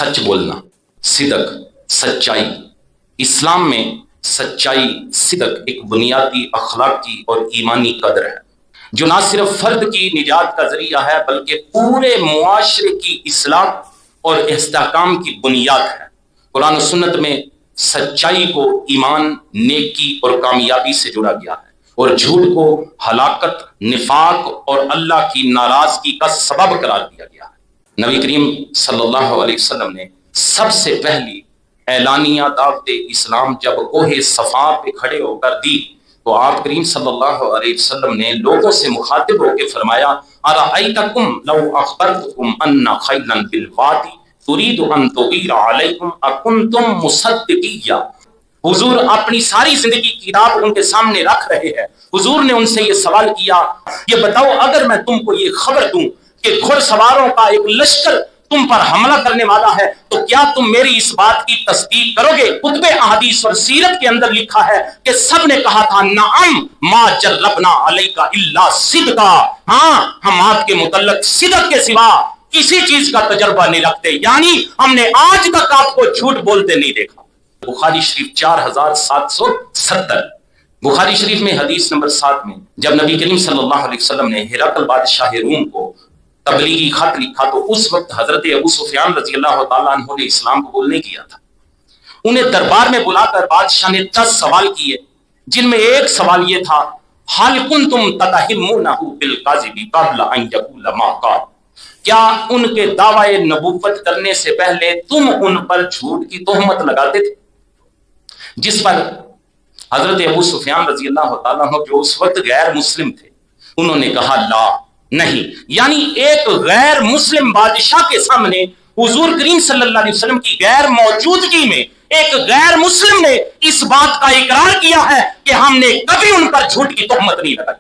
سچ بولنا، صدق، سچائی۔ اسلام میں سچائی، صدق ایک بنیادی اخلاقی اور ایمانی قدر ہے جو نہ صرف فرد کی نجات کا ذریعہ ہے بلکہ پورے معاشرے کی اصلاح اور استحکام کی بنیاد ہے۔ قرآن و سنت میں سچائی کو ایمان، نیکی اور کامیابی سے جوڑا گیا ہے اور جھوٹ کو ہلاکت، نفاق اور اللہ کی ناراضگی کا سبب قرار دیا گیا ہے۔ نبی کریم صلی اللہ علیہ وسلم نے سب سے پہلی اعلانیہ دعوت اسلام جب کوہ صفا پہ کھڑے ہو کر دی تو آپ کریم صلی اللہ علیہ وسلم نے لوگوں سے مخاطب ہو کے فرمایا ارأیتکم لو اخبرتکم ان خیلا بالوادی ترید ان تغیر علیکم اکنتم مصدقیہ۔ حضور اپنی ساری زندگی کی کتاب ان کے سامنے رکھ رہے ہیں۔ حضور نے ان سے یہ سوال کیا، یہ بتاؤ اگر میں تم کو یہ خبر دوں کہ گھڑ سواروں کا ایک لشکر تم پر حملہ کرنے والا ہے تو کیا تم میری اس بات کی تصدیق کرو گے؟ کتب احادیث اور سیرت کے اندر لکھا ہے کہ سب نے کہا تھا نعم ما جربنا علیک الا صدقا، ہاں ہم آپ کے متعلق صدق کے سوا کسی چیز کا تجربہ نہیں رکھتے، یعنی ہم نے آج تک آپ کو جھوٹ بولتے نہیں دیکھا۔ بخاری شریف 4770، بخاری شریف میں حدیث نمبر 7 میں جب نبی کریم صلی اللہ علیہ وسلم نے ہرقل بادشاہ روم کو تبلیغی خط لکھا تو اس وقت حضرت ابو سفیان رضی اللہ تعالیٰ عنہ نے اسلام قبول نہیں کیا تھا۔ انہیں دربار میں بلا کر بادشاہ نے 10 سوال کیے، جن میں ایک سوال یہ تھا حال کنتم تتہمونہ بالکذب قبل ان یقول ما قال، کیا ان کے دعوی نبوت کرنے سے پہلے تم ان پر جھوٹ کی تہمت لگاتے تھے؟ جس پر حضرت ابو سفیان رضی اللہ تعالیٰ عنہ جو اس وقت غیر مسلم تھے انہوں نے کہا لا، نہیں، یعنی ایک غیر مسلم بادشاہ کے سامنے حضور کریم صلی اللہ علیہ وسلم کی غیر موجودگی میں ایک غیر مسلم نے اس بات کا اقرار کیا ہے کہ ہم نے کبھی ان پر جھوٹ کی تہمت نہیں لگائی۔